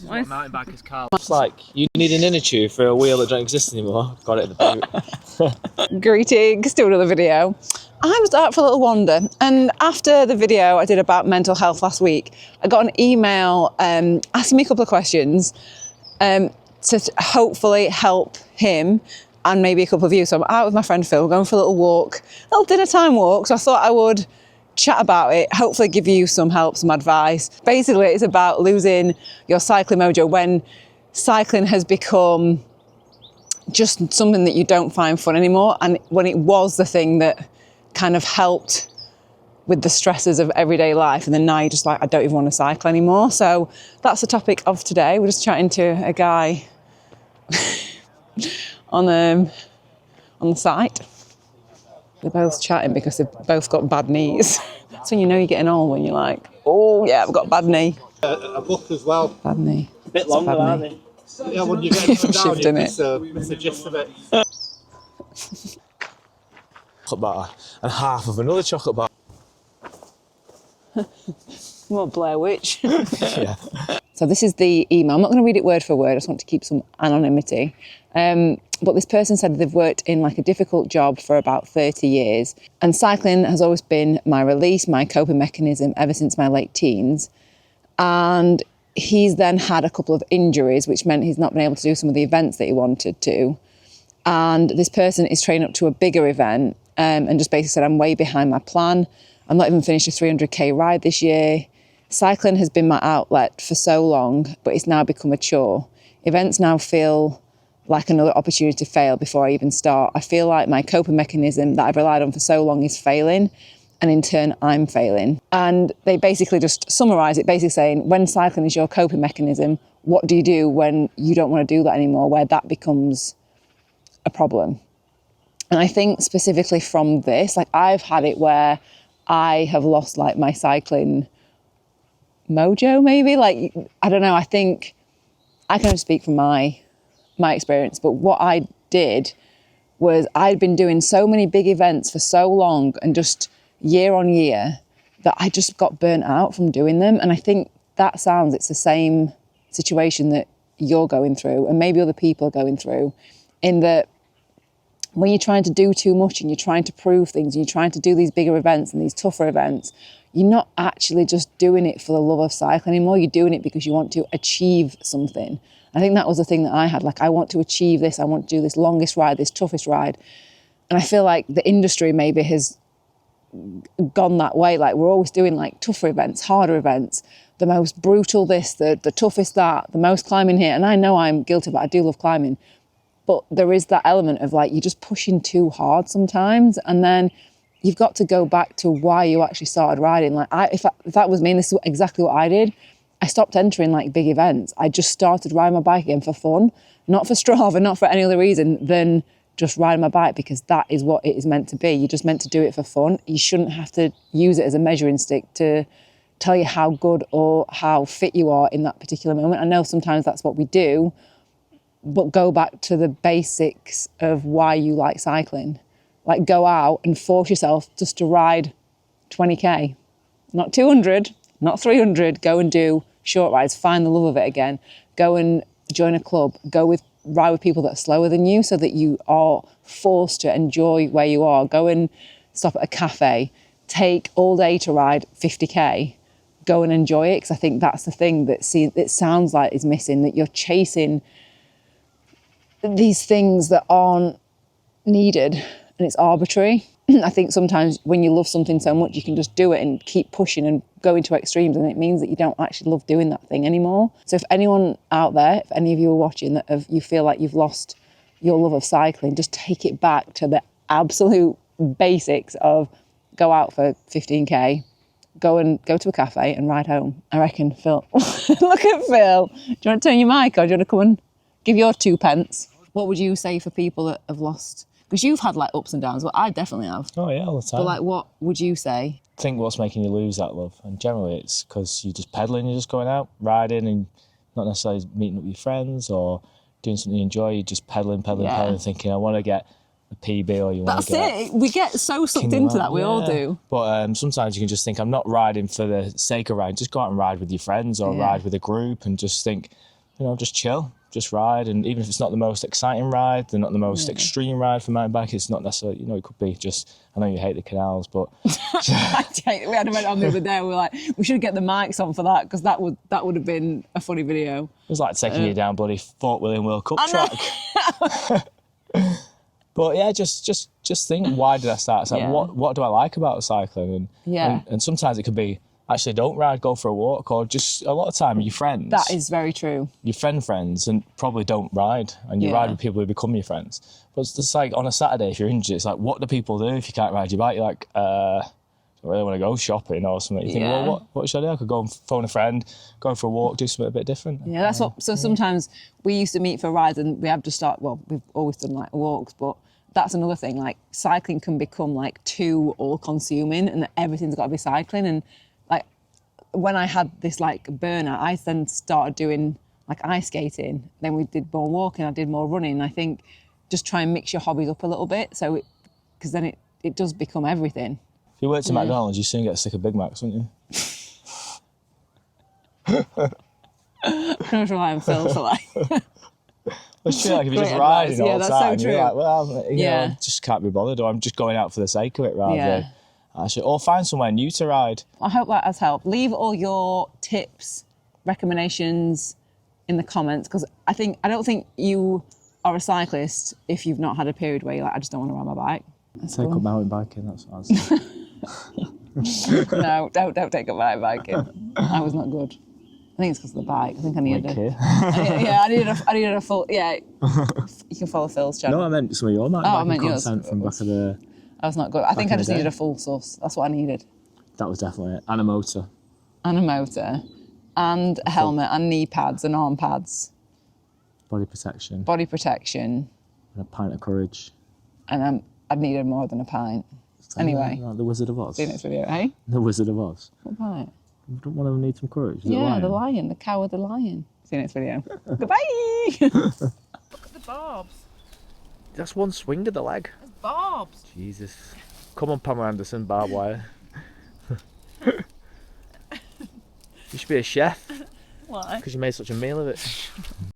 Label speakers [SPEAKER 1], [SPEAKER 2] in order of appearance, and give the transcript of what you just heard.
[SPEAKER 1] is what a mountain biker's car.
[SPEAKER 2] It's like, you need an inner tube for a wheel that don't exist anymore. Got it at the boot.
[SPEAKER 3] Greetings to another video. I was out for a little wander, and after the video I did about mental health last week, I got an email asking me a couple of questions to hopefully help him and maybe a couple of you. So I'm out with my friend Phil, going for a little walk, a little dinner time walk. So I thought I would chat about it, hopefully give you some help, some advice. Basically, it's about losing your cycling mojo when cycling has become just something that you don't find fun anymore, and when it was the thing that kind of helped with the stresses of everyday life, and then now you're just like, I don't even want to cycle anymore. So that's the topic of today. We're just chatting to a guy on the site. They're both chatting because they've both got bad knees. That's when you know you're getting old, when you're like, oh yeah, I've got a bad knee.
[SPEAKER 4] A book as well.
[SPEAKER 3] Bad knee.
[SPEAKER 1] A bit longer, aren't they?
[SPEAKER 4] Yeah, when you get it down,
[SPEAKER 3] Shifting
[SPEAKER 4] it's the gist of it.
[SPEAKER 2] Chocolate bar and half of another chocolate bar.
[SPEAKER 3] More Blair Witch.
[SPEAKER 2] Yeah.
[SPEAKER 3] So this is the email. I'm not going to read it word for word. I just want to keep some anonymity. But this person said they've worked in like a difficult job for about 30 years. And cycling has always been my release, my coping mechanism ever since my late teens. And he's then had a couple of injuries, which meant he's not been able to do some of the events that he wanted to. And this person is training up to a bigger event and just basically said, I'm way behind my plan. I'm not even finished a 300k ride this year. Cycling has been my outlet for so long, but it's now become a chore. Events now feel like another opportunity to fail before I even start. I feel like my coping mechanism that I've relied on for so long is failing, and in turn, I'm failing. And they basically just summarise it, basically saying, when cycling is your coping mechanism, what do you do when you don't want to do that anymore, where that becomes a problem? And I think specifically from this, like I've had it where I have lost like my cycling mojo, maybe, like, I don't know. I think I can only speak from my experience, but what I did was I'd been doing so many big events for so long and just year on year that I just got burnt out from doing them. And I think it's the same situation that you're going through and maybe other people are going through, in that when you're trying to do too much and you're trying to prove things and you're trying to do these bigger events and these tougher events, you're not actually just doing it for the love of cycling anymore. You're doing it because you want to achieve something. I think that was the thing that I had. Like, I want to achieve this. I want to do this longest ride, this toughest ride. And I feel like the industry maybe has gone that way. Like, we're always doing like tougher events, harder events, the most brutal this, the toughest that, the most climbing here. And I know I'm guilty, but I do love climbing. But there is that element of like, you're just pushing too hard sometimes. And then you've got to go back to why you actually started riding. Like, if that was me, and this is exactly what I did, I stopped entering like big events. I just started riding my bike again for fun, not for Strava, not for any other reason than just riding my bike, because that is what it is meant to be. You're just meant to do it for fun. You shouldn't have to use it as a measuring stick to tell you how good or how fit you are in that particular moment. I know sometimes that's what we do, but go back to the basics of why you like cycling. Like, go out and force yourself just to ride 20k, not 200, not 300. Go and do short rides, find the love of it again. Go and join a club, ride with people that are slower than you so that you are forced to enjoy where you are. Go and stop at a cafe, take all day to ride 50k, go and enjoy it. Because I think that's the thing that it sounds like is missing, that you're chasing these things that aren't needed and it's arbitrary. I think sometimes when you love something so much, you can just do it and keep pushing and go into extremes, and it means that you don't actually love doing that thing anymore. So if anyone out there, if any of you are watching, that you feel like you've lost your love of cycling, just take it back to the absolute basics of go out for 15k, go to a cafe and ride home. I reckon, Phil. Look at Phil. Do you want to turn your mic, or do you want to come and give your 2 pence? What would you say for people that have lost? Because you've had like ups and downs, but I definitely have.
[SPEAKER 2] Oh yeah, all the time.
[SPEAKER 3] But like, what would you say?
[SPEAKER 2] I think what's making you lose that love, and generally it's because you're just pedaling, you're just going out, riding, and not necessarily meeting up with your friends or doing something you enjoy. You're just pedaling, thinking, I want to get a PB, or you want to get...
[SPEAKER 3] That's it. We get so sucked into that, we all do.
[SPEAKER 2] But sometimes you can just think, I'm not riding for the sake of riding. Just go out and ride with your friends or ride with a group and just think, just chill, just ride. And even if it's not the most exciting ride, they're not the most extreme ride for mountain bike, it's not necessarily, it could be just, I know you hate the canals, but...
[SPEAKER 3] We had a event on the other day, we were like, we should get the mics on for that, because that would have been a funny video.
[SPEAKER 2] It was like taking you down bloody Fort William World Cup track. But yeah, just think, why did I start? It's like, what do I like about cycling? And sometimes it could be, actually don't ride, go for a walk, or just a lot of time your friends.
[SPEAKER 3] That is very true.
[SPEAKER 2] Your friends, and probably don't ride, and you ride with people who become your friends. But it's just like on a Saturday, if you're injured, it's like, what do people do if you can't ride your bike? You're like, I don't really want to go shopping or something. You think, well, what should I do? I could go and phone a friend, go for a walk, do something a bit different.
[SPEAKER 3] Yeah, that's what. So sometimes we used to meet for rides, and we have to start. Well, we've always done like walks, but that's another thing. Like cycling can become like too all-consuming, and everything's got to be cycling. And like when I had this like burnout, I then started doing like ice skating. Then we did more walking. I did more running. I think just try and mix your hobbies up a little bit, so because then it does become everything.
[SPEAKER 2] If you worked at McDonald's, you'd soon get sick of Big Macs, wouldn't you?
[SPEAKER 3] I don't rely on Phil for like.
[SPEAKER 2] It's true, like if you're just riding all the
[SPEAKER 3] that's
[SPEAKER 2] time,
[SPEAKER 3] so true.
[SPEAKER 2] you're like, well, I just can't be bothered, or I'm just going out for the sake of it rather than actually, or find somewhere new to ride.
[SPEAKER 3] I hope that has helped. Leave all your tips, recommendations in the comments, because I don't think you are a cyclist if you've not had a period where you're like, I just don't want to ride my bike.
[SPEAKER 2] Take up mountain biking, that's what I was
[SPEAKER 3] No, don't take up mountain biking. I was not good. I think it's because of the bike. I think I needed I needed a full. Yeah, you can follow Phil's channel.
[SPEAKER 2] No, I meant some of your mountain biking content
[SPEAKER 3] yours.
[SPEAKER 2] from back of the.
[SPEAKER 3] I was not good. I think I just needed a full sauce. That's what I needed.
[SPEAKER 2] That was definitely it. And a motor.
[SPEAKER 3] And a motor, and a helmet, and knee pads, and arm pads.
[SPEAKER 2] Body protection.
[SPEAKER 3] Body protection.
[SPEAKER 2] And a pint of courage.
[SPEAKER 3] And I needed more than a pint. Anyway.
[SPEAKER 2] The Wizard of Oz.
[SPEAKER 3] See you next video, eh?
[SPEAKER 2] The Wizard of Oz.
[SPEAKER 3] What pint?
[SPEAKER 2] You don't want to need some courage.
[SPEAKER 3] The lion, the cowardly lion. See you next video. Goodbye!
[SPEAKER 1] Look at the barbs.
[SPEAKER 2] That's one swing to the leg.
[SPEAKER 1] There's barbs.
[SPEAKER 2] Jesus. Come on, Pamela Anderson, barbed wire. You should be a chef.
[SPEAKER 1] Why?
[SPEAKER 2] Because you made such a meal of it.